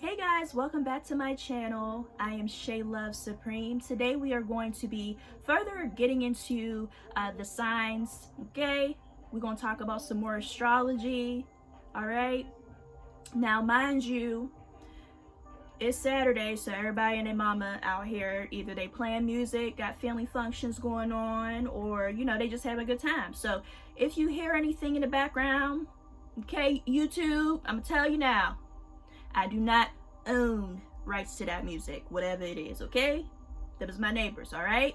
Hey guys, welcome back to my channel. I am Shay Love Supreme. Today we are going to be further getting into the signs, okay? We're going to talk about some more astrology, all right? Now, mind you, it's Saturday, so everybody and their mama out here, either they playing music, got family functions going on, or, you know, they just have a good time. So if you hear anything in the background, okay, YouTube, I'm going to tell you now, I do not own rights to that music, whatever it is, okay? That is my neighbors, all right?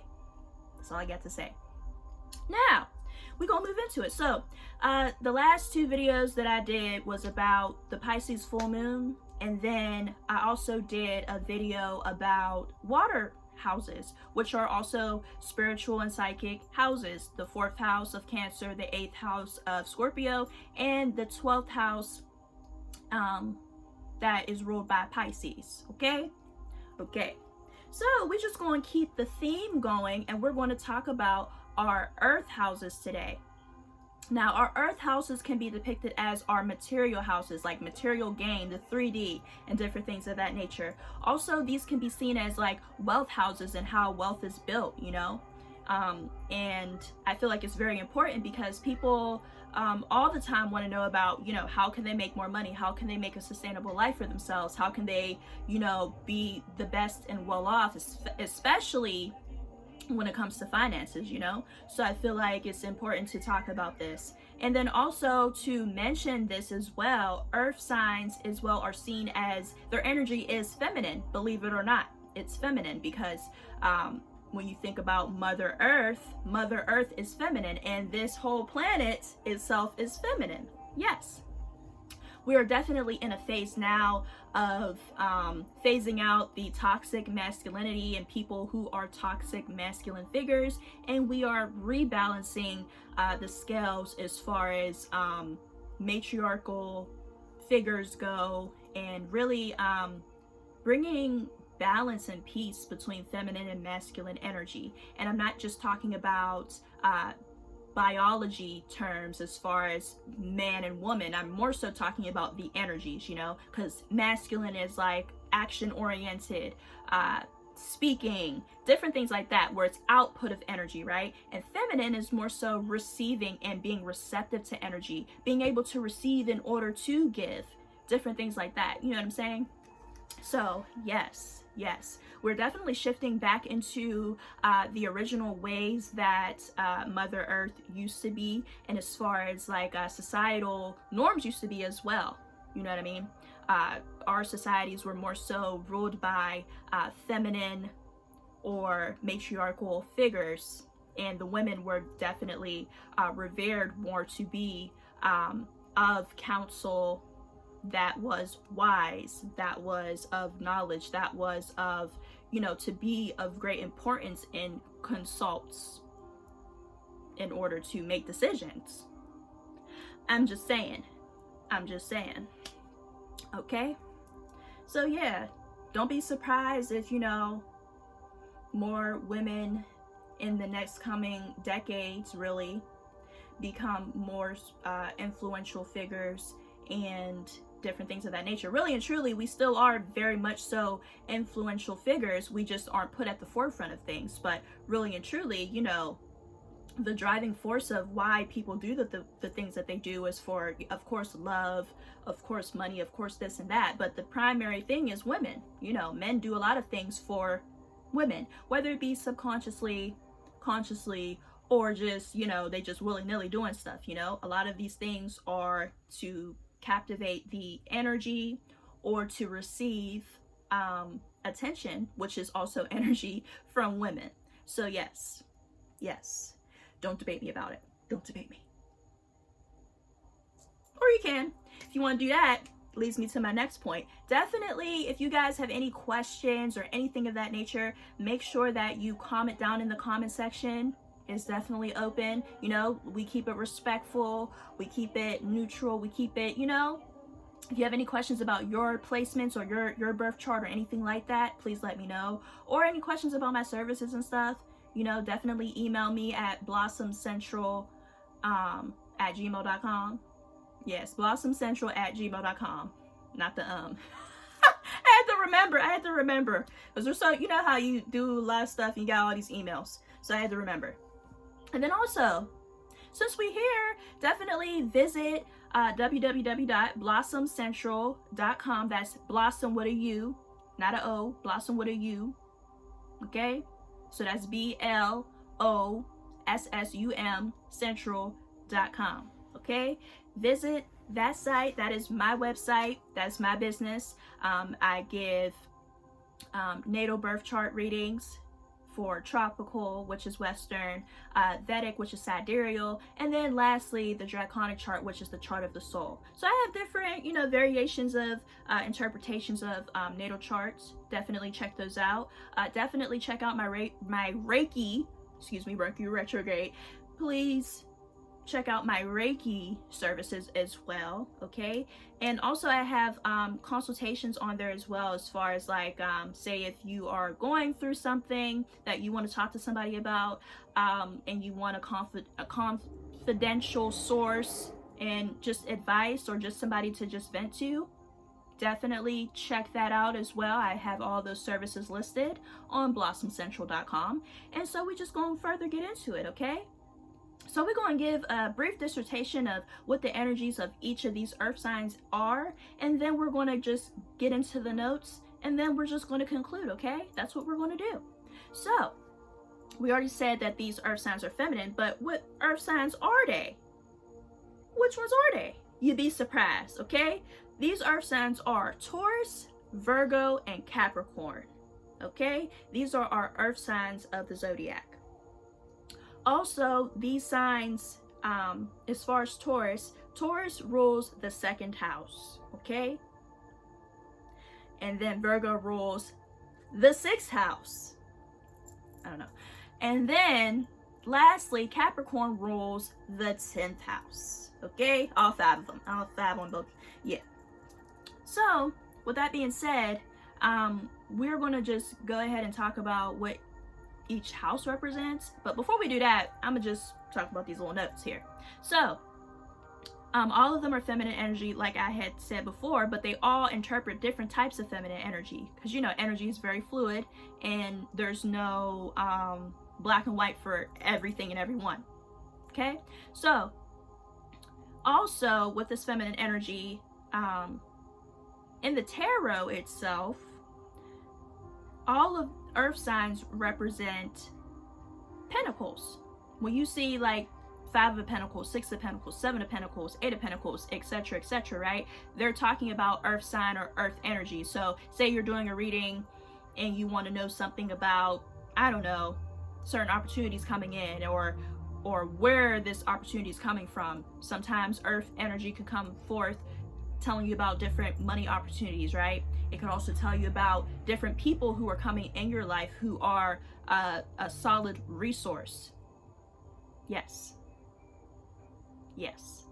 That's all I got to say. Now, we're going to move into it. So, the last two videos that I did was about the Pisces full moon, and then I also did a video about water houses, which are also spiritual and psychic houses. The 4th house of Cancer, the 8th house of Scorpio, and the 12th house that is ruled by Pisces, okay? Okay, so we're just going to keep the theme going, and we're going to talk about our earth houses today. Now, our earth houses can be depicted as our material houses, like material gain, the 3D, and different things of that nature. Also, these can be seen as like wealth houses and how wealth is built, you know? And I feel like it's very important because people all the time want to know about, you know, how can they make more money? How can they make a sustainable life for themselves? How can they, you know, be the best and well off, especially when it comes to finances, you know? So I feel like it's important to talk about this. And then also to mention this as well, earth signs as well are seen as their energy is feminine, believe it or not. It's feminine because when you think about Mother Earth is feminine, and this whole planet itself is feminine. Yes. We are definitely in a phase now of phasing out the toxic masculinity and people who are toxic masculine figures, and we are rebalancing the scales as far as matriarchal figures go, and really bringing balance and peace between feminine and masculine energy. And I'm not just talking about biology terms as far as man and woman. I'm more so talking about the energies, you know, because masculine is like action oriented, speaking, different things like that, where it's output of energy, right? And feminine is more so receiving and being receptive to energy, being able to receive in order to give, different things like that. You know what I'm saying? So yes, we're definitely shifting back into the original ways that Mother Earth used to be, and as far as like societal norms used to be as well. You know what I mean? Our societies were more so ruled by feminine or matriarchal figures, and the women were definitely revered more to be of counsel that was wise, that was of knowledge, that was of, you know, to be of great importance in consults in order to make decisions. I'm just saying. Okay? So yeah, don't be surprised if, you know, more women in the next coming decades really become more influential figures and different things of that nature. Really and truly, we still are very much so influential figures. We just aren't put at the forefront of things. But really and truly, you know, the driving force of why people do the things that they do is for, of course, love, of course, money, of course, this and that. But the primary thing is women. You know, men do a lot of things for women, whether it be subconsciously, consciously, or just, you know, they just willy-nilly doing stuff. You know, a lot of these things are to captivate the energy or to receive attention, which is also energy from women. So yes, don't debate me about it. Don't debate me. Or you can, if you want to do that. Leads me to my next point. Definitely, if you guys have any questions or anything of that nature, make sure that you comment down in the comment section. Is definitely open. You know, we keep it respectful, we keep it neutral, we keep it, you know, if you have any questions about your placements or your birth chart or anything like that, please let me know. Or any questions about my services and stuff, you know, definitely email me at blossomcentral at gmail.com. Yes, blossomcentral at gmail.com. Not the remember. I had to remember. Because there's so, you know how you do a lot of stuff and you got all these emails. So I had to remember. And then also, since we're here, definitely visit www.blossomcentral.com. That's blossom with a U, not a O, blossom with a U. Okay? So that's BLOSSUM central.com. Okay? Visit that site. That is my website. That's my business. I give natal birth chart readings for tropical, which is Western, Vedic, which is sidereal, and then lastly, the draconic chart, which is the chart of the soul. So I have different, you know, variations of interpretations of natal charts. Definitely check those out. Definitely check out my Reiki, Mercury retrograde. Please check out my Reiki services as well, okay? And also I have consultations on there as well, as far as like, say if you are going through something that you want to talk to somebody about, and you want a confidential source and just advice, or just somebody to just vent to, definitely check that out as well. I have all those services listed on blossomcentral.com. And so we're just going to further get into it, okay? So we're going to give a brief dissertation of what the energies of each of these earth signs are, and then we're going to just get into the notes, and then we're just going to conclude, okay? That's what we're going to do. So we already said that these earth signs are feminine, but what earth signs are they? Which ones are they? You'd be surprised, okay? These earth signs are Taurus, Virgo, and Capricorn, okay? These are our earth signs of the zodiac. Also, these signs, as far as Taurus rules the second house, okay? And then Virgo rules the sixth house. I don't know. And then, lastly, Capricorn rules the 10th house, okay? All five of them. All five on both. Yeah. So, with that being said, we're going to just go ahead and talk about what each house represents. But before we do that, I'm gonna just talk about these little notes here. So all of them are feminine energy, like I had said before, but they all interpret different types of feminine energy, because you know energy is very fluid and there's no black and white for everything and everyone. Okay, so also with this feminine energy, in the tarot itself, all of earth signs represent pentacles. When you see like 5 of Pentacles, 6 of Pentacles, 7 of Pentacles, 8 of Pentacles, etc., etc., right? They're talking about earth sign or earth energy. So say you're doing a reading and you want to know something about, I don't know, certain opportunities coming in, or where this opportunity is coming from. Sometimes earth energy could come forth telling you about different money opportunities, right? It could also tell you about different people who are coming in your life who are a solid resource. Yes. Yes.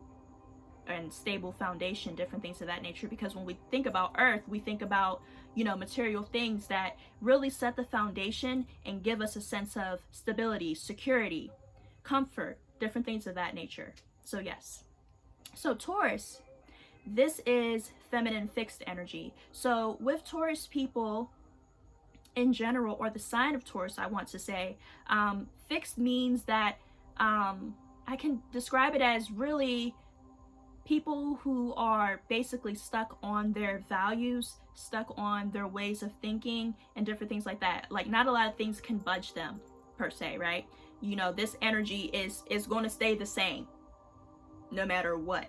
And stable foundation, different things of that nature. Because when we think about earth, we think about, you know, material things that really set the foundation and give us a sense of stability, security, comfort, different things of that nature. So yes. So Taurus, this is feminine fixed energy. So with Taurus people in general, or the sign of Taurus, I want to say, fixed means that I can describe it as really people who are basically stuck on their values, stuck on their ways of thinking and different things like that. Like not a lot of things can budge them per se, right? You know, this energy is going to stay the same no matter what,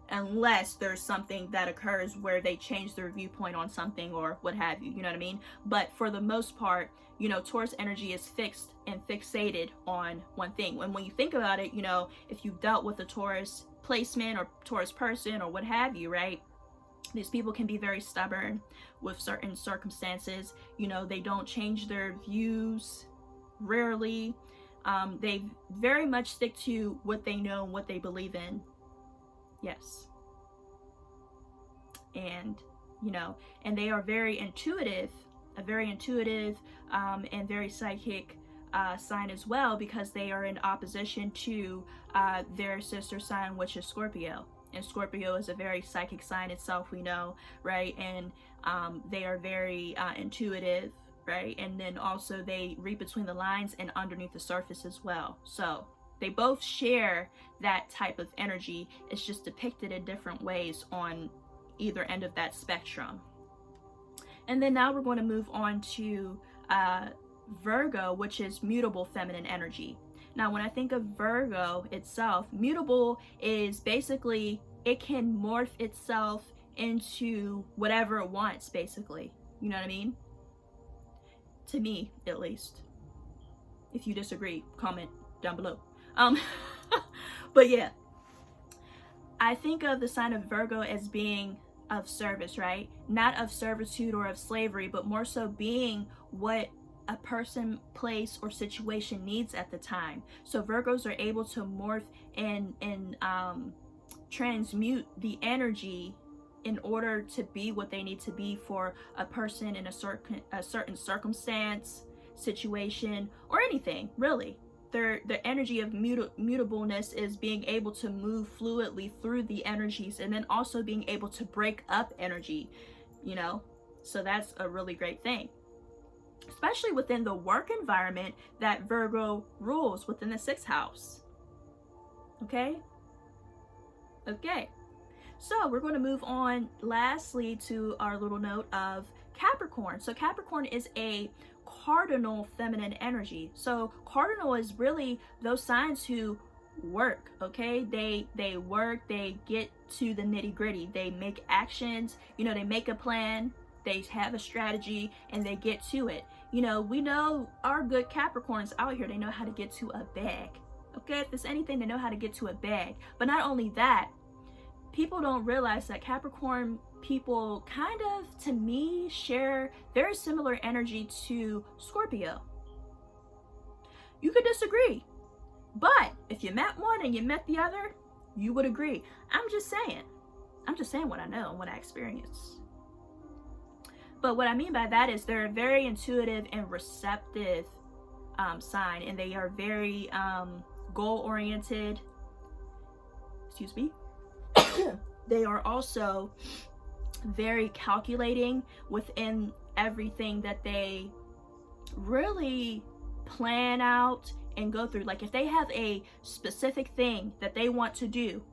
unless there's something that occurs where they change their viewpoint on something or what have you, you know what I mean? But for the most part, you know, Taurus energy is fixed and fixated on one thing. And when you think about it, you know, if you've dealt with a Taurus placement or Taurus person or what have you, right? These people can be very stubborn with certain circumstances. You know, they don't change their views rarely. They very much stick to what they know and what they believe in. Yes. And, you know, and they are very intuitive, and very psychic sign as well, because they are in opposition to their sister sign, which is Scorpio. And Scorpio is a very psychic sign itself, we know, right? And they are very intuitive, right? And then also they read between the lines and underneath the surface as well. So they both share that type of energy. It's just depicted in different ways on either end of that spectrum. And then now we're going to move on to Virgo, which is mutable feminine energy. Now, when I think of Virgo itself, mutable is basically it can morph itself into whatever it wants, basically. You know what I mean? To me, at least. If you disagree, comment down below. But yeah, I think of the sign of Virgo as being of service, right? Not of servitude or of slavery, but more so being what a person, place, or situation needs at the time. So Virgos are able to morph and transmute the energy in order to be what they need to be for a person in a certain circumstance, situation, or anything, really. Their energy of mutableness is being able to move fluidly through the energies, and then also being able to break up energy, you know? So that's a really great thing, especially within the work environment that Virgo rules within the 6th house. Okay? Okay. So we're going to move on lastly to our little note of Capricorn. So Capricorn is a cardinal feminine energy. So cardinal is really those signs who work, okay? They work, they get to the nitty-gritty. They make actions, you know, they make a plan, they have a strategy, and they get to it. You know, we know our good Capricorns out here, they know how to get to a bag. Okay, if there's anything, they know how to get to a bag. But not only that, people don't realize that Capricorn people kind of, to me, share very similar energy to Scorpio. You could disagree, but if you met one and you met the other, you would agree. I'm just saying what I know and what I experience. But what I mean by that is they're a very intuitive and receptive sign, and they are very goal-oriented. Excuse me. They are also very calculating within everything that they really plan out and go through. Like if they have a specific thing that they want to do,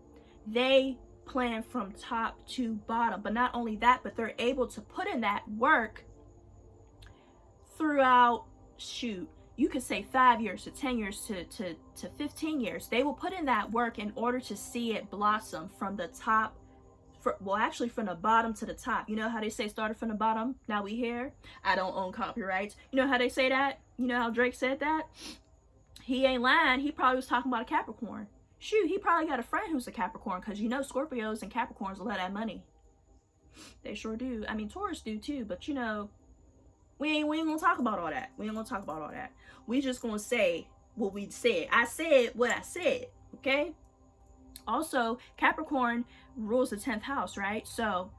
they plan from top to bottom. But not only that, but they're able to put in that work throughout, shoot, you could say 5 years to 10 years to 15 years. They will put in that work in order to see it blossom from the top, well, actually from the bottom to the top. You know how they say started from the bottom, now we here? I don't own copyrights. You know how they say that? You know how Drake said that? He ain't lying. He probably was talking about a Capricorn. Shoot, he probably got a friend who's a Capricorn, because you know Scorpios and Capricorns love that money. They sure do. I mean, Taurus do too, but you know, we ain't gonna talk about all that. We ain't gonna talk about all that. We just gonna say what we said. I said what I said, okay? Also, Capricorn rules the 10th house, right? So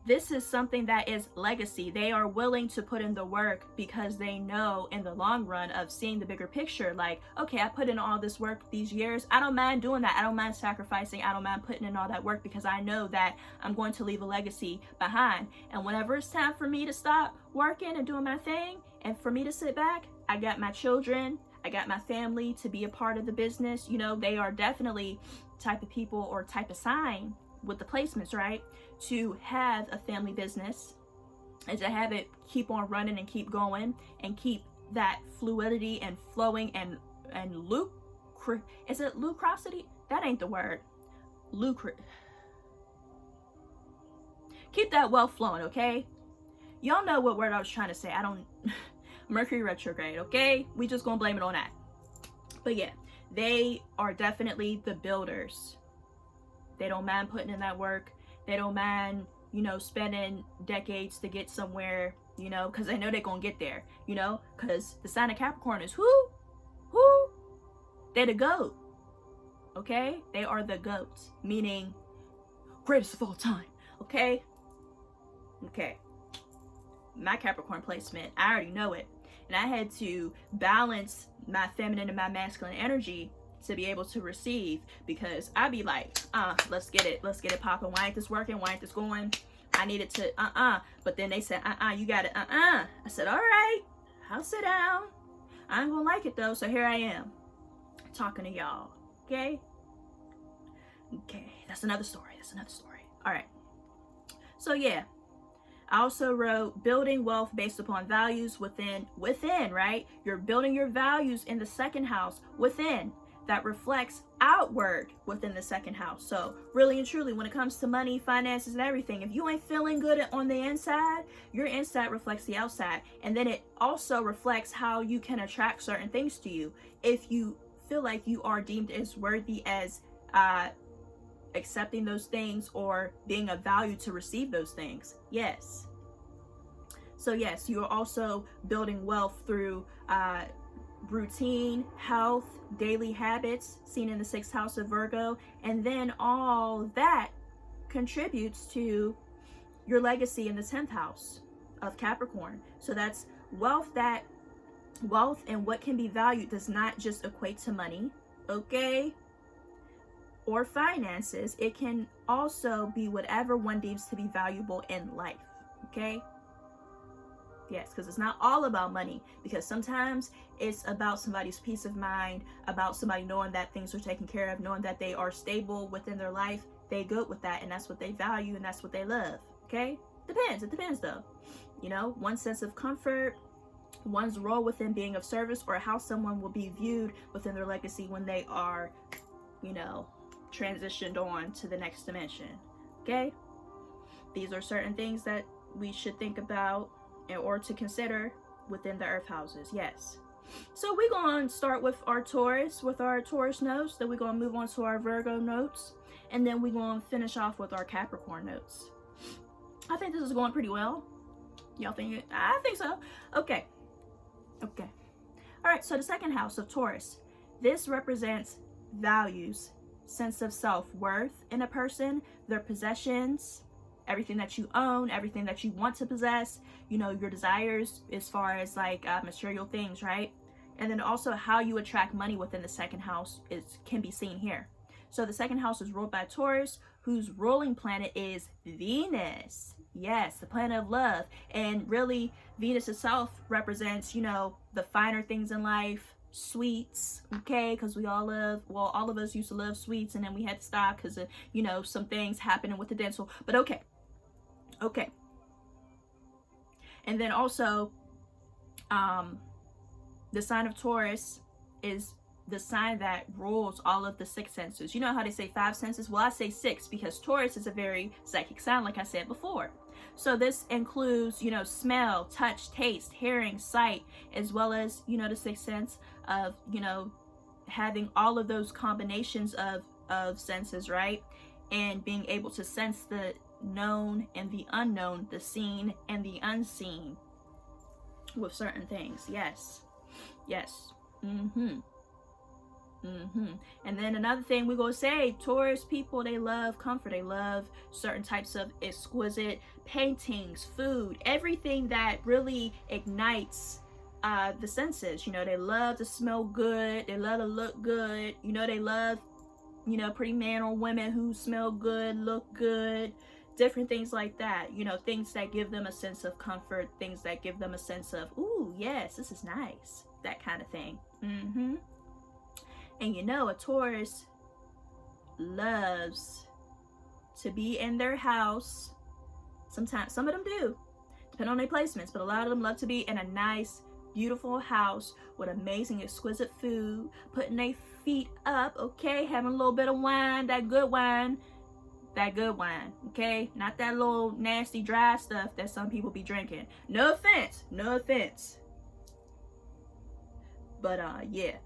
this is something that is legacy. They are willing to put in the work because they know in the long run of seeing the bigger picture, like, okay, I put in all this work these years. I don't mind doing that. I don't mind sacrificing. I don't mind putting in all that work because I know that I'm going to leave a legacy behind. And whenever it's time for me to stop working and doing my thing and for me to sit back, I got my children, I got my family to be a part of the business. You know, they are definitely type of people or type of sign with the placements, right? To have a family business and to have it keep on running and keep going and keep that fluidity and flowing and is it lucrosity? That ain't the word. Keep that wealth flowing, okay? Y'all know what word I was trying to say. I don't Mercury retrograde, okay? We just gonna blame it on that. But yeah, they are definitely the builders. They don't mind putting in that work. They don't mind, you know, spending decades to get somewhere, you know, because they know they're going to get there, you know, because the sign of Capricorn is who? They're the goat, okay? They are the goats, meaning greatest of all time, okay? Okay. My Capricorn placement, I already know it. And I had to balance my feminine and my masculine energy to be able to receive, because I be like, let's get it popping. Why ain't this working? Why ain't this going? I need it to, but then they said, you got it, I said, all right, I'll sit down. I ain't gonna like it though, so here I am, talking to y'all, okay? Okay, that's another story, all right. So yeah, I also wrote building wealth based upon values within, right? You're building your values in the second house within. That reflects outward within the second house. So really and truly, when it comes to money, finances, and everything, if you ain't feeling good on the inside, your inside reflects the outside. And then it also reflects how you can attract certain things to you. If you feel like you are deemed as worthy as accepting those things or being of value to receive those things. Yes. So yes, you are also building wealth through routine, health, daily habits, seen in the 6th house of Virgo, and then all that contributes to your legacy in the 10th house of Capricorn. So that's wealth. That wealth and what can be valued does not just equate to money, okay, or finances. It can also be whatever one deems to be valuable in life, okay? Yes, because it's not all about money, because sometimes it's about somebody's peace of mind, about somebody knowing that things are taken care of, knowing that they are stable within their life. They good with that, and that's what they value, and that's what they love, okay? It depends though. You know, one sense of comfort, one's role within being of service, or how someone will be viewed within their legacy when they are, you know, transitioned on to the next dimension, okay? These are certain things that we should think about or to consider within the earth houses. Yes. So we're going to start with our Taurus notes, then we're going to move on to our Virgo notes, and then we're going to finish off with our Capricorn notes. I think this is going pretty well. Y'all think it? I think so. Okay. All right, so the second house of Taurus, this represents values, sense of self-worth in a person, their possessions, everything that you own, everything that you want to possess, you know, your desires as far as like material things, right? And then also how you attract money within the second house can be seen here. So the second house is ruled by Taurus, whose ruling planet is Venus. Yes, the planet of love. And really, Venus itself represents, you know, the finer things in life, sweets, okay, because we all love, well, all of us used to love sweets, and then we had to stop because of, you know, some things happening with the dental, but okay. And then also the sign of Taurus is the sign that rules all of the 6 senses. You know how they say 5 senses? Well, I say 6 because Taurus is a very psychic sign, like I said before. So this includes, you know, smell, touch, taste, hearing, sight, as well as, you know, the 6th sense of, you know, having all of those combinations of senses, right? And being able to sense the known and the unknown, the seen and the unseen with certain things. Yes. And then another thing we're gonna say, Taurus people, they love comfort. They love certain types of exquisite paintings, food, everything that really ignites the senses. You know, they love to smell good, they love to look good, you know, they love, you know, pretty men or women who smell good, look good, different things like that. You know, things that give them a sense of comfort, things that give them a sense of, ooh, yes, this is nice, that kind of thing. And you know, a Taurus loves to be in their house. Sometimes, some of them do, depending on their placements, but a lot of them love to be in a nice, beautiful house with amazing, exquisite food, putting their feet up, okay, having a little bit of wine, that good wine, okay, not that little nasty dry stuff that some people be drinking. No offense, but yeah,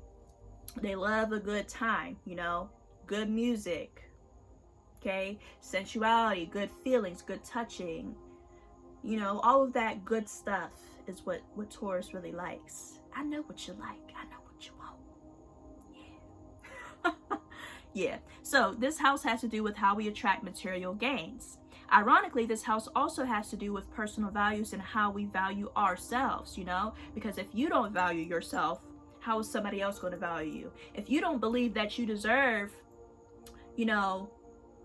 they love a good time, you know, good music, okay, sensuality, good feelings, good touching, you know, all of that good stuff is what Taurus really likes. I know what you like, I know what you want. Yeah. So this house has to do with how we attract material gains. Ironically, this house also has to do with personal values and how we value ourselves, you know, because if you don't value yourself, how is somebody else going to value you? If you don't believe that you deserve, you know,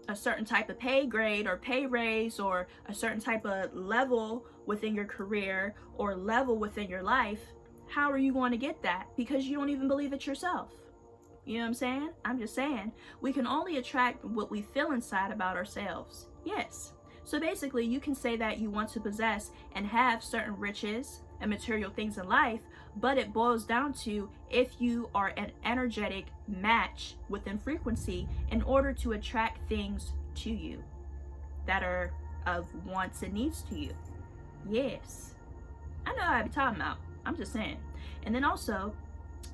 a certain type of pay grade or pay raise or a certain type of level within your career or level within your life, how are you going to get that? Because you don't even believe it yourself. You know what I'm saying? I'm just saying, we can only attract what we feel inside about ourselves. Yes. So basically, you can say that you want to possess and have certain riches and material things in life, but it boils down to if you are an energetic match within frequency in order to attract things to you that are of wants and needs to you. Yes. I know what I be talking about. I'm just saying. And then also,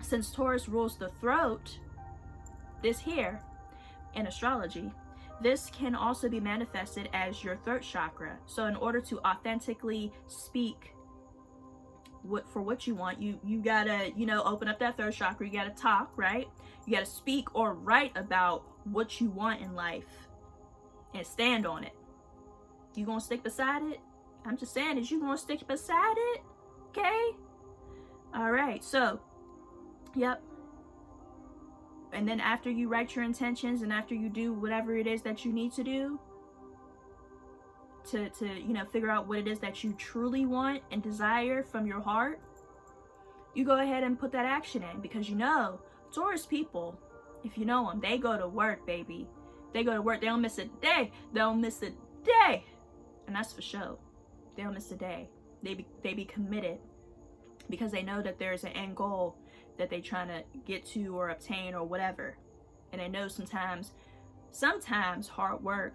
since Taurus rules the throat, this here, in astrology, this can also be manifested as your throat chakra. So in order to authentically speak for what you want, you gotta, you know, open up that throat chakra. You gotta talk, right? You gotta speak or write about what you want in life and stand on it. You gonna stick beside it? I'm just saying, is you gonna stick beside it? Okay. All right. So, yep. And then after you write your intentions and after you do whatever it is that you need to do to you know, figure out what it is that you truly want and desire from your heart, you go ahead and put that action in, because you know, Taurus people, if you know them, they go to work, baby. They go to work. They don't miss a day. They don't miss a day. And that's for sure. They don't miss a day. They be committed because they know that there's an end goal that they trying to get to or obtain or whatever. And they know sometimes hard work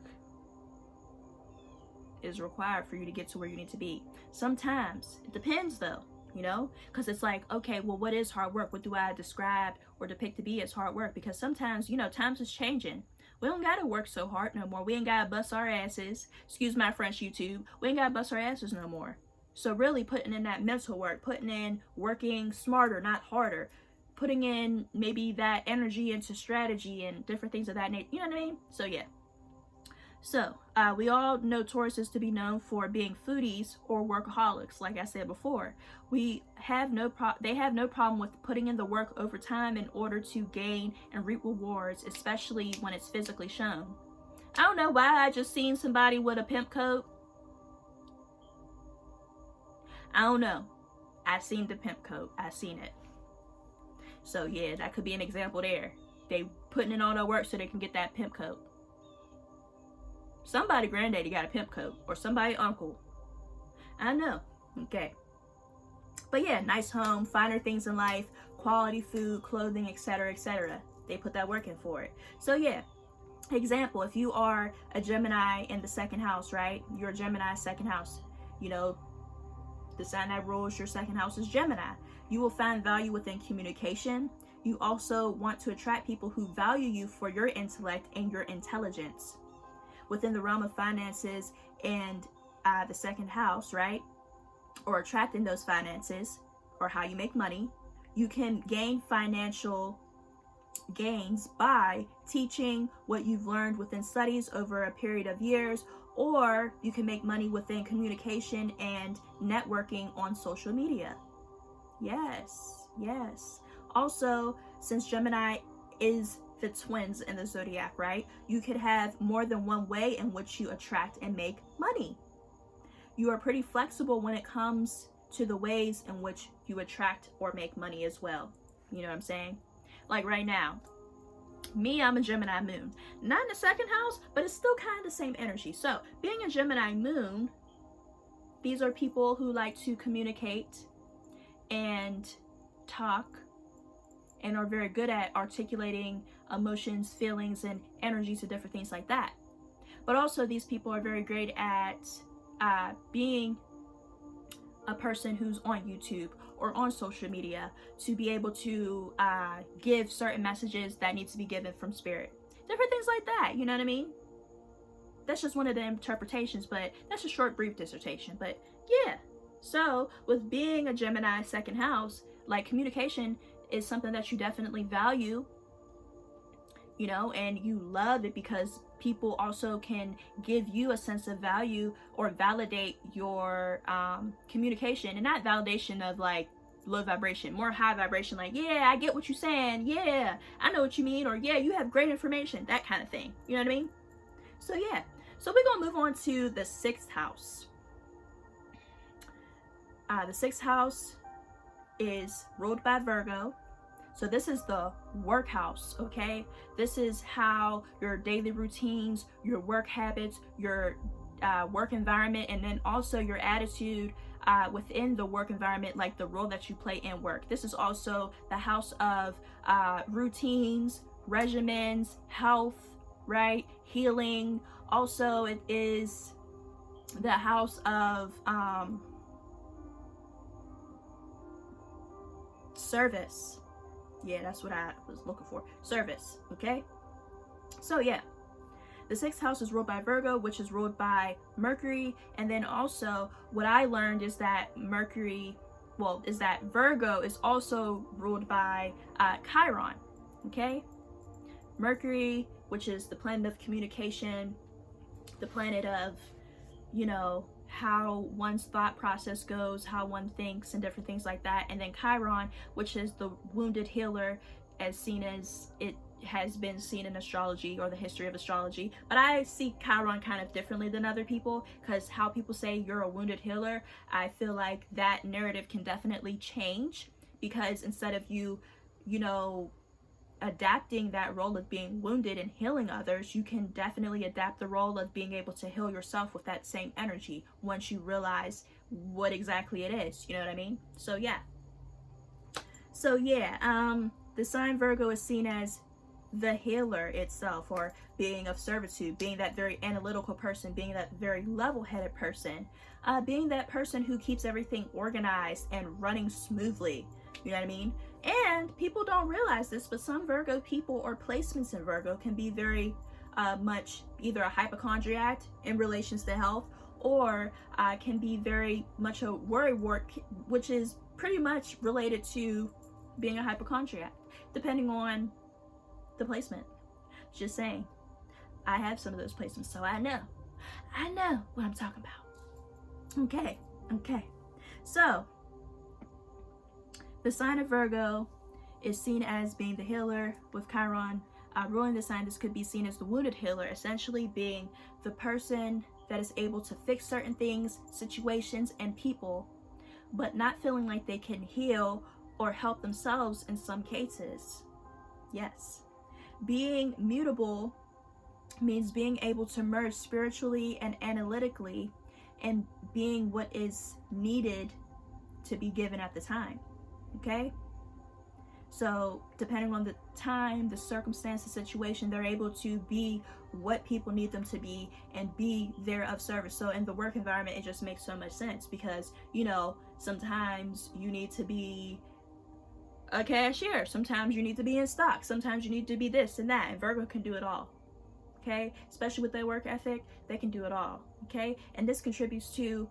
is required for you to get to where you need to be. Sometimes, it depends though, you know, because it's like, okay, well, what is hard work? What do I describe or depict to be as hard work? Because sometimes, you know, times is changing. We don't gotta work so hard no more. We ain't gotta bust our asses. Excuse my French, YouTube. We ain't gotta bust our asses no more. So really putting in that mental work, putting in working smarter, not harder, putting in maybe that energy into strategy and different things of that nature. You know what I mean? So yeah. So we all know Tauruses to be known for being foodies or workaholics. Like I said before, they have no problem with putting in the work over time in order to gain and reap rewards, especially when it's physically shown. I don't know why I just seen somebody with a pimp coat. I don't know. I seen the pimp coat. I seen it. So yeah, that could be an example there. They putting in all their work so they can get that pimp coat. Somebody granddaddy got a pimp coat, or somebody uncle. I know. Okay. But yeah, nice home, finer things in life, quality food, clothing, etc., etc. They put that work in for it. So yeah, example, if you are a Gemini in the second house, right? You're a Gemini second house. You know, the sign that rules your second house is Gemini. You will find value within communication. You also want to attract people who value you for your intellect and your intelligence. Within the realm of finances and the second house, right? Or attracting those finances, or how you make money, you can gain financial gains by teaching what you've learned within studies over a period of years, or you can make money within communication and networking on social media. Yes, yes. Also, since Gemini is the twins in the zodiac, right? You could have more than one way in which you attract and make money. You are pretty flexible when it comes to the ways in which you attract or make money as well. You know what I'm saying? Like right now, me, I'm a Gemini Moon. Not in the second house, but it's still kind of the same energy. So being a Gemini Moon, these are people who like to communicate and talk and are very good at articulating emotions, feelings, and energies to different things like that. But also these people are very great at being a person who's on YouTube or on social media to be able to give certain messages that need to be given from spirit. Different things like that, you know what I mean? That's just one of the interpretations, but that's a short, brief dissertation. But yeah, so with being a Gemini second house, like communication is something that you definitely value, you know, and you love it because people also can give you a sense of value or validate your communication, and not validation of like low vibration, more high vibration, like, yeah, I get what you're saying, yeah, I know what you mean, or yeah, you have great information, that kind of thing. You know what I mean? So yeah, so we're gonna move on to the 6th house. The 6th house is ruled by Virgo. So this is the work house, okay? This is how your daily routines, your work habits, your work environment, and then also your attitude within the work environment, like the role that you play in work. This is also the house of routines, regimens, health, right? Healing. Also, it is the house of service. Yeah, that's what I was looking for. Service, okay? So yeah, the 6th house is ruled by Virgo, which is ruled by Mercury. And then also what I learned is that Virgo is also ruled by Chiron, okay? Mercury, which is the planet of communication, the planet of, you know, how one's thought process goes, how one thinks, and different things like that. And then Chiron, which is the wounded healer, as seen as it has been seen in astrology or the history of astrology. But I see Chiron kind of differently than other people, because how people say you're a wounded healer, I feel like that narrative can definitely change, because instead of you know, adapting that role of being wounded and healing others, you can definitely adapt the role of being able to heal yourself with that same energy once you realize what exactly it is. You know what I mean? So yeah, the sign Virgo is seen as the healer itself, or being of servitude, being that very analytical person, being that very level-headed person, being that person who keeps everything organized and running smoothly. You know what I mean? And people don't realize this, but some Virgo people or placements in Virgo can be very much either a hypochondriac in relations to health, or can be very much a worrywart, which is pretty much related to being a hypochondriac, depending on the placement. Just saying, I have some of those placements, so I know what I'm talking about. Okay. So the sign of Virgo is seen as being the healer, with Chiron ruling the sign. This could be seen as the wounded healer, essentially being the person that is able to fix certain things, situations, and people, but not feeling like they can heal or help themselves in some cases. Yes. Being mutable means being able to merge spiritually and analytically, and being what is needed to be given at the time. Okay? So depending on the time, the circumstance, the situation, they're able to be what people need them to be and be there of service. So in the work environment, it just makes so much sense, because, you know, sometimes you need to be a cashier, sometimes you need to be in stock, sometimes you need to be this and that, and Virgo can do it all. Okay? Especially with their work ethic, they can do it all. Okay? And this contributes to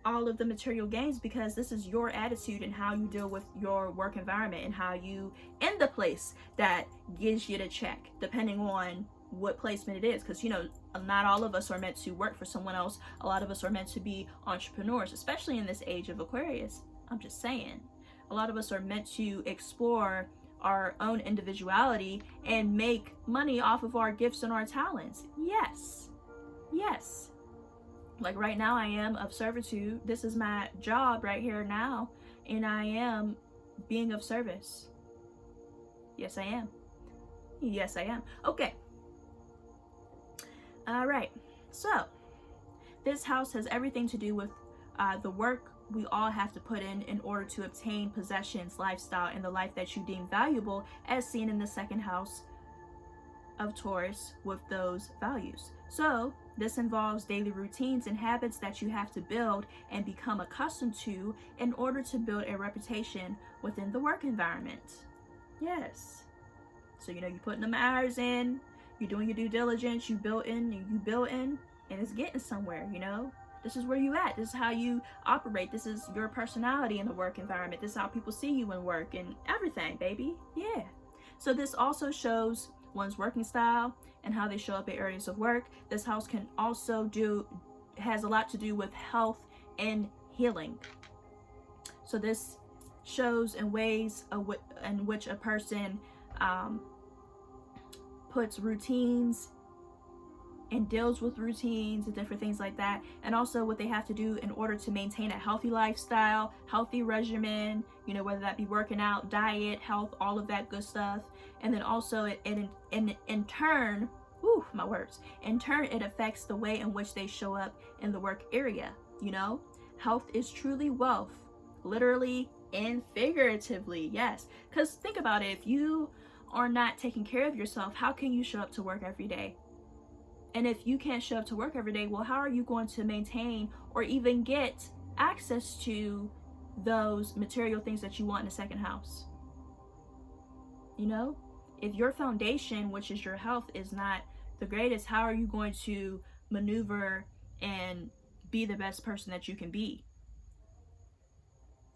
all of the material gains, because this is your attitude and how you deal with your work environment, and how you end the place that gives you the check, depending on what placement it is. Because, you know, not all of us are meant to work for someone else. A lot of us are meant to be entrepreneurs, especially in this age of Aquarius. I'm just saying, a lot of us are meant to explore our own individuality and make money off of our gifts and our talents. Yes. Like right now, I am of servitude. This is my job right here now, and I am being of service. Yes, I am. Okay. All right. So this house has everything to do with the work we all have to put in order to obtain possessions, lifestyle, and the life that you deem valuable, as seen in the 2nd house of Taurus with those values. So this involves daily routines and habits that you have to build and become accustomed to in order to build a reputation within the work environment. Yes. So, you know, you're putting them hours in, you're doing your due diligence, you building, and it's getting somewhere, you know? This is where you at. This is how you operate. This is your personality in the work environment. This is how people see you in work and everything, baby. Yeah. So this also shows one's working style and how they show up at areas of work. This house can also has a lot to do with health and healing. So this shows and ways in which a person puts routines and deals with routines and different things like that, and also what they have to do in order to maintain a healthy lifestyle, healthy regimen, you know, whether that be working out, diet, health, all of that good stuff. And then also in turn, my words, in turn it affects the way in which they show up in the work area. You know, health is truly wealth, literally and figuratively. Yes, because think about it, if you are not taking care of yourself, how can you show up to work every day? And if you can't show up to work every day, well, how are you going to maintain or even get access to those material things that you want in the second house? You know, if your foundation, which is your health, is not the greatest, how are you going to maneuver and be the best person that you can be?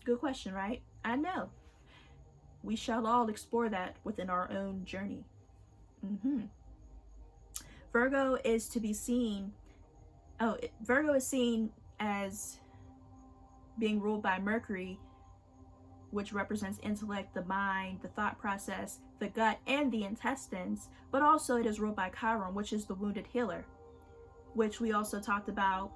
Good question, right? I know. We shall all explore that within our own journey. Virgo is to be seen, Virgo is seen as being ruled by Mercury, which represents intellect, the mind, the thought process, the gut, and the intestines. But also it is ruled by Chiron, which is the wounded healer, which we also talked about,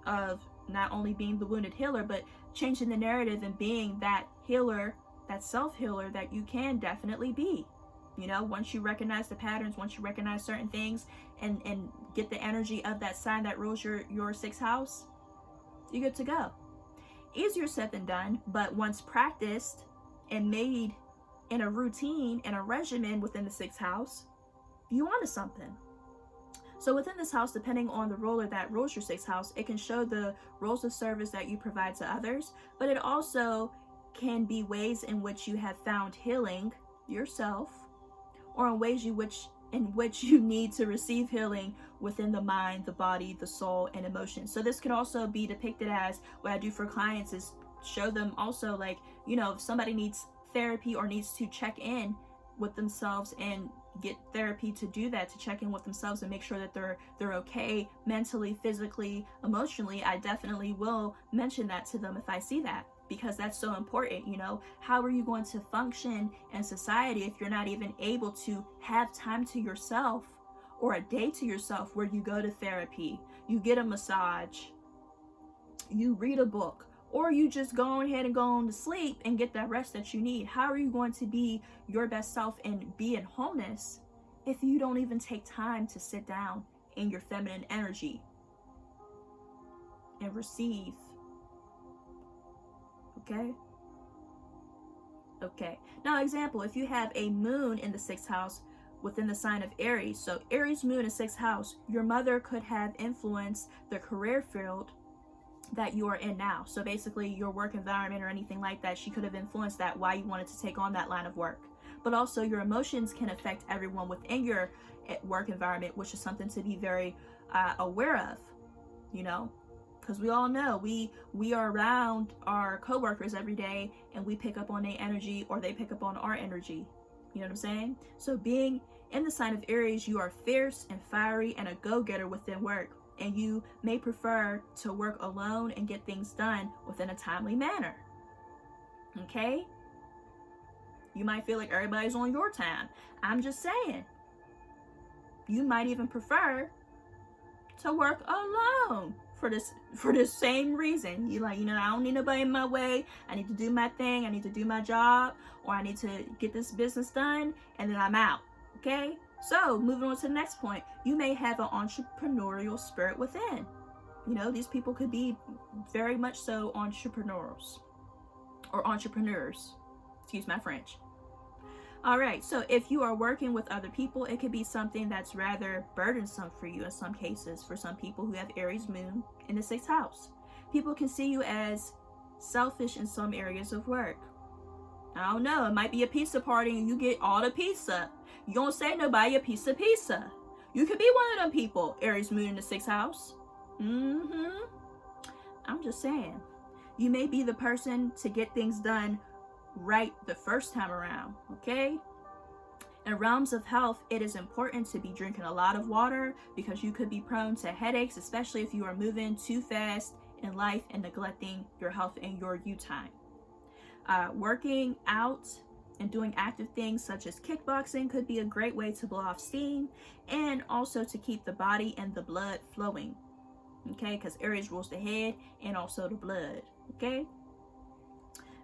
of not only being the wounded healer, but changing the narrative and being that healer, that self-healer that you can definitely be. You know, once you recognize the patterns, once you recognize certain things and get the energy of that sign that rules your sixth house, you're good to go. Easier said than done, but once practiced and made in a routine and a regimen within the sixth house, you onto something. So within this house, depending on the ruler that rules your sixth house, it can show the roles of service that you provide to others, but it also can be ways in which you have found healing yourself, or in ways in which you need to receive healing within the mind, the body, the soul, and emotions. So this could also be depicted as, what I do for clients is show them also, like, you know, if somebody needs therapy or needs to check in with themselves and get therapy to do that, to check in with themselves and make sure that they're okay mentally, physically, emotionally, I definitely will mention that to them if I see that, because that's so important. You know, how are you going to function in society if you're not even able to have time to yourself or a day to yourself where you go to therapy, you get a massage, you read a book, or you just go ahead and go on to sleep and get that rest that you need? How are you going to be your best self and be in wholeness if you don't even take time to sit down in your feminine energy and receive? Okay. Now, example, if you have a moon in the sixth house within the sign of Aries, so Aries moon in sixth house, your mother could have influenced the career field that you are in now. So basically your work environment or anything like that, she could have influenced that, why you wanted to take on that line of work. But also your emotions can affect everyone within your work environment, which is something to be very aware of, you know, because we all know we are around our coworkers every day and we pick up on their energy or they pick up on our energy. You know what I'm saying? So being in the sign of Aries, you are fierce and fiery and a go-getter within work. And you may prefer to work alone and get things done within a timely manner. Okay? You might feel like everybody's on your time. I'm just saying. You might even prefer to work alone for this same reason. You like, you know, I don't need nobody in my way. I need to do my thing. I need to do my job, or I need to get this business done, and then I'm out. Okay? So moving on to the next point, you may have an entrepreneurial spirit within. You know, these people could be very much so entrepreneurs or entrepreneurs. Excuse my French. All right, so if you are working with other people, it could be something that's rather burdensome for you in some cases, for some people who have Aries moon in the sixth house. People can see you as selfish in some areas of work. I don't know, it might be a pizza party and you get all the pizza. You don't say nobody a piece of pizza. You could be one of them people, Aries moon in the sixth house. I'm just saying. You may be the person to get things done right the first time around, okay? In realms of health, it is important to be drinking a lot of water because you could be prone to headaches, especially if you are moving too fast in life and neglecting your health and your you time. Working out and doing active things such as kickboxing could be a great way to blow off steam, and also to keep the body and the blood flowing. Okay, because Aries rules the head and also the blood. Okay,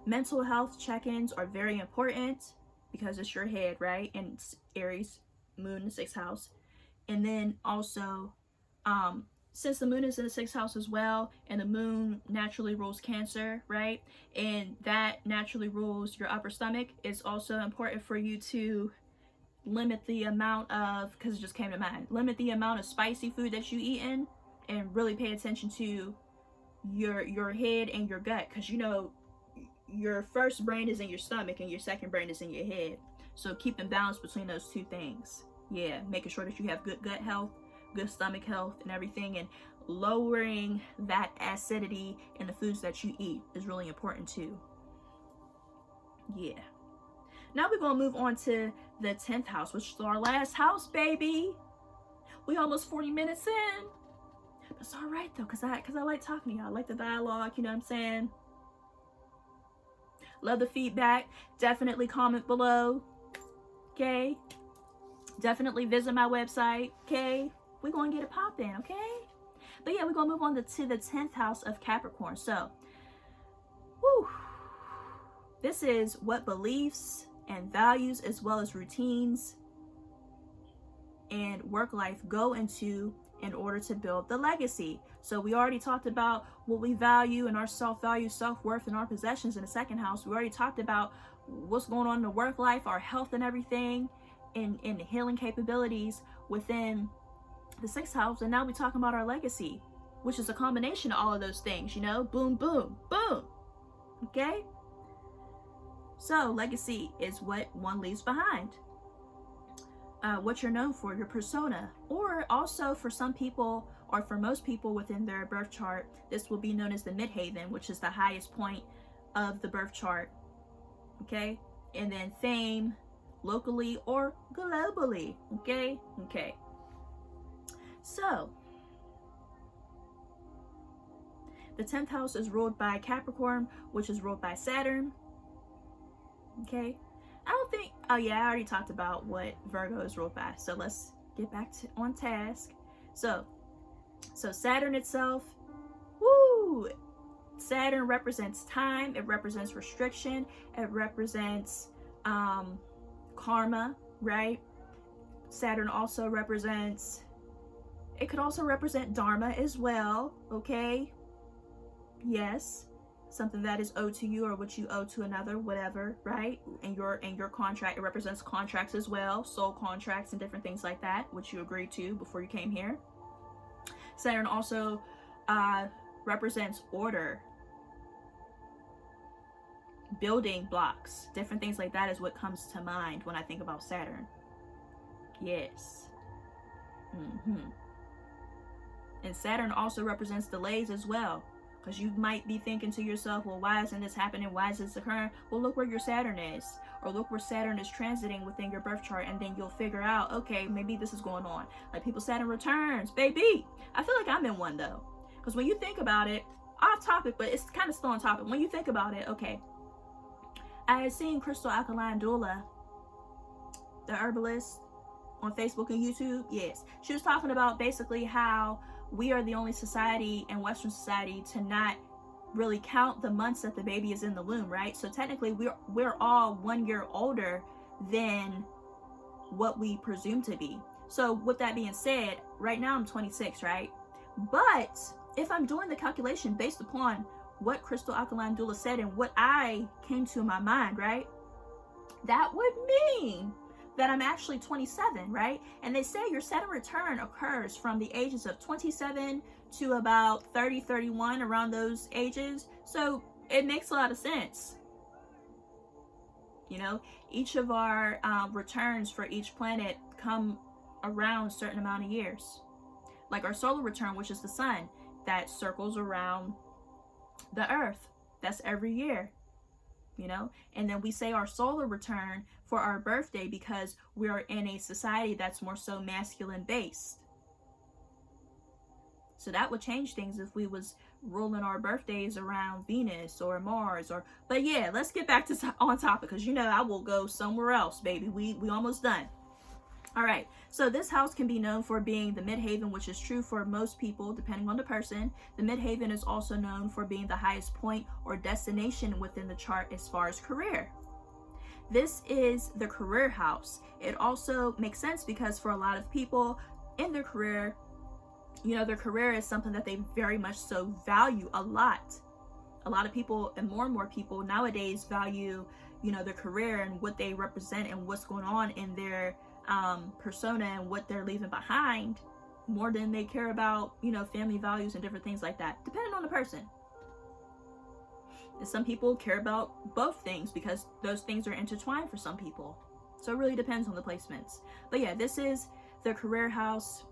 mental health check-ins are very important because it's your head, right? And it's Aries moon in the 6th house. And then also since the moon is in the 6th house as well, and the moon naturally rules Cancer, right? And that naturally rules your upper stomach, it's also important for you to limit the amount of, because it just came to mind, limit the amount of spicy food that you eat in, and really pay attention to your head and your gut, because you know your first brain is in your stomach and your second brain is in your head. So keeping balance between those two things. Yeah, making sure that you have good gut health, good stomach health and everything, and lowering that acidity in the foods that you eat is really important too. Yeah. Now we're going to move on to the 10th house, which is our last house, baby. We almost 40 minutes in. But it's all right though, because I like talking to y'all. I like the dialogue, you know what I'm saying? Love the feedback. Definitely comment below. Okay? Definitely visit my website. Okay? We're going to get it popping, okay? But yeah, we're going to move on to the 10th house of Capricorn. So, whew, this is what beliefs and values as well as routines and work life go into in order to build the legacy. So we already talked about what we value and our self-value, self-worth, and our possessions in the 2nd house. We already talked about what's going on in the work life, our health and everything, and healing capabilities within the 6th house. And now we're talking about our legacy, which is a combination of all of those things, you know, boom, boom, boom. Okay? So legacy is what one leaves behind. What you're known for, your persona, or also for some people, or for most people within their birth chart, this will be known as the midhaven, which is the highest point of the birth chart. Okay? And then fame, locally or globally. Okay? Okay. So, the 10th house is ruled by Capricorn, which is ruled by Saturn. Okay? I don't think, oh yeah, I already talked about what Virgo is ruled by. So let's get back on task. So Saturn itself, woo! Saturn represents time, it represents restriction, it represents karma, right? Saturn also represents, it could also represent dharma as well, okay? Yes. Something that is owed to you or what you owe to another, whatever, right? And your contract, it represents contracts as well, soul contracts and different things like that, which you agreed to before you came here. Saturn also represents order, building blocks, different things like that is what comes to mind when I think about Saturn. Yes. And Saturn also represents delays as well. Because you might be thinking to yourself, well, why isn't this happening? Why is this occurring? Well, look where your Saturn is. Or look where Saturn is transiting within your birth chart. And then you'll figure out, okay, maybe this is going on. Like people, Saturn returns, baby. I feel like I'm in one, though. Because when you think about it, off topic, but it's kind of still on topic. When you think about it, okay. I had seen Crystal Alkaline Doula, the herbalist, on Facebook and YouTube. Yes. She was talking about basically how we are the only society in Western society to not really count the months that the baby is in the womb, right? So technically we're all 1 year older than what we presume to be. So with that being said, right now I'm 26, right? But if I'm doing the calculation based upon what Crystal Alkaline Doula said and what I came to in my mind, right? That would mean that I'm actually 27, right? And they say your Saturn return occurs from the ages of 27 to about 30, 31, around those ages. So it makes a lot of sense. You know, each of our returns for each planet come around a certain amount of years. Like our solar return, which is the sun, that circles around the earth. That's every year. You know, and then we say our solar return for our birthday because we are in a society that's more so masculine based. So that would change things if we was ruling our birthdays around Venus or Mars, or, but yeah, let's get back to on topic, because you know I will go somewhere else, baby. We almost done. All right, so this house can be known for being the midhaven, which is true for most people depending on the person. The midhaven is also known for being the highest point or destination within the chart as far as career. This is the career house. It also makes sense because for a lot of people in their career, you know, their career is something that they very much so value a lot. A lot of people, and more people nowadays, value, you know, their career and what they represent and what's going on in their persona and what they're leaving behind, more than they care about, you know, family values and different things like that, depending on the person. And some people care about both things because those things are intertwined for some people. So it really depends on the placements. But yeah, this is the career house.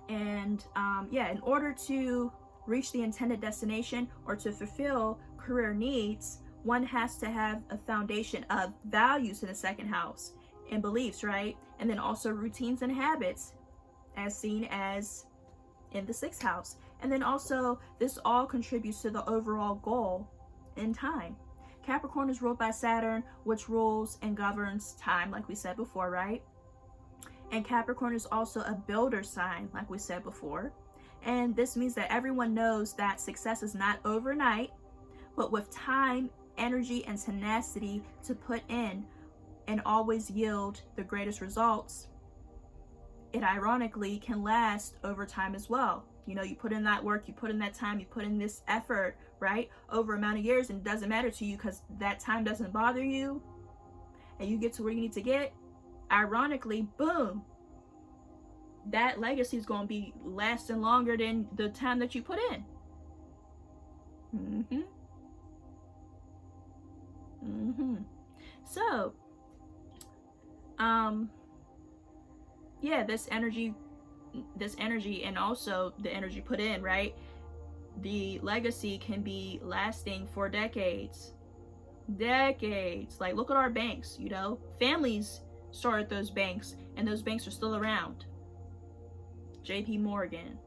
And yeah, in order to reach the intended destination or to fulfill career needs, one has to have a foundation of values in the second house and beliefs, right? And then also routines and habits as seen as in the sixth house. And then also this all contributes to the overall goal in time. Capricorn is ruled by Saturn, which rules and governs time, like we said before, right? And Capricorn is also a builder sign, like we said before. And this means that everyone knows that success is not overnight, but with time, energy, and tenacity to put in and always yield the greatest results, it ironically can last over time as well. You know, you put in that work, you put in that time, you put in this effort, right? Over amount of years, and it doesn't matter to you because that time doesn't bother you, and you get to where you need to get. Ironically, boom, that legacy is going to be lasting longer than the time that you put in. So, yeah, this energy and also the energy put in, right? The legacy can be lasting for decades. Like, look at our banks, you know, families started those banks and those banks are still around. JP Morgan,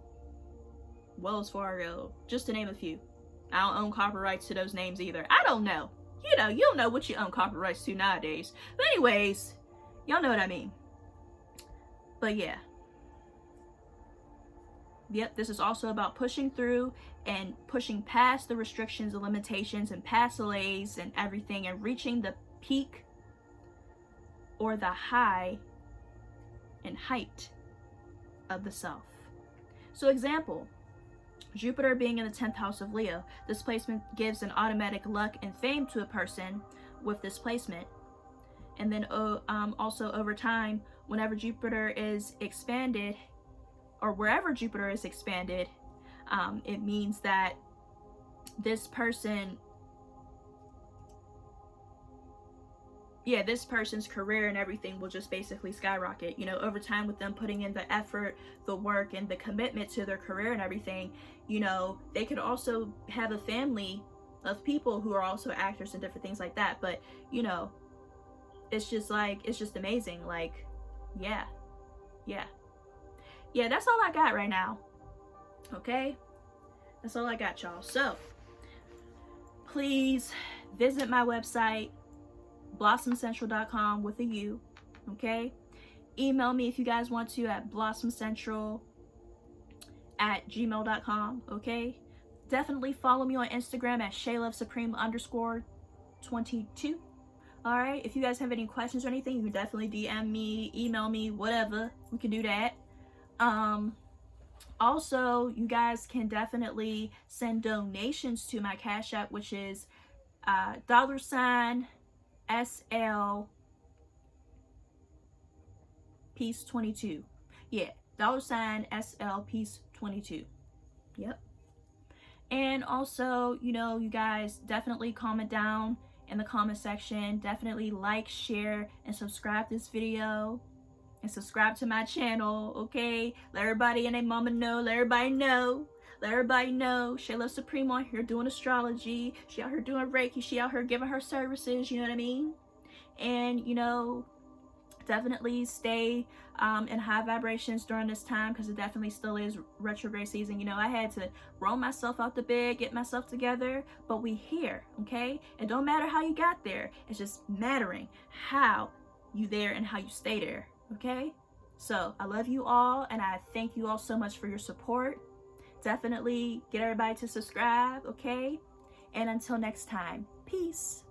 Wells Fargo, just to name a few. I don't own copyrights to those names either. I don't know. You know, you don't know what you own copyrights to nowadays. But anyways, y'all know what I mean. But yeah. Yep, this is also about pushing through and pushing past the restrictions and limitations and past delays and everything and reaching the peak or the high and height of the self. So example, Jupiter being in the 10th house of Leo, this placement gives an automatic luck and fame to a person with this placement. And then also over time, whenever Jupiter is expanded, or wherever Jupiter is expanded, it means that this person's career and everything will just basically skyrocket, you know, over time with them putting in the effort, the work, and the commitment to their career and everything. You know, they could also have a family of people who are also actors and different things like that. But, you know, it's just like, it's just amazing. Like, yeah, that's all I got right now. Okay, that's all I got, y'all. So please visit my website, blossomcentral.com with a U. Okay, email me if you guys want to at blossomcentral@gmail.com. Okay, definitely follow me on Instagram at shaylovesupreme_22. All right, if you guys have any questions or anything, you can definitely DM me, email me, whatever. We can do that. Also, you guys can definitely send donations to my Cash App, which is $SL piece 22. Yeah, $SL piece 22. Yep. And also, you know, you guys definitely comment down in the comment section. Definitely like, share, and subscribe this video. And subscribe to my channel, okay? Let everybody and their mama know. Let everybody know. Let everybody know. Shay Love Supreme out here doing astrology. She out here doing Reiki. She out here giving her services, you know what I mean? And, you know, definitely stay in high vibrations during this time, because it definitely still is retrograde season. You know, I had to roll myself out the bed, get myself together, but we here, okay? It don't matter how you got there. It's just mattering how you there and how you stay there, okay? So I love you all, and I thank you all so much for your support. Definitely get everybody to subscribe, okay? And until next time, peace.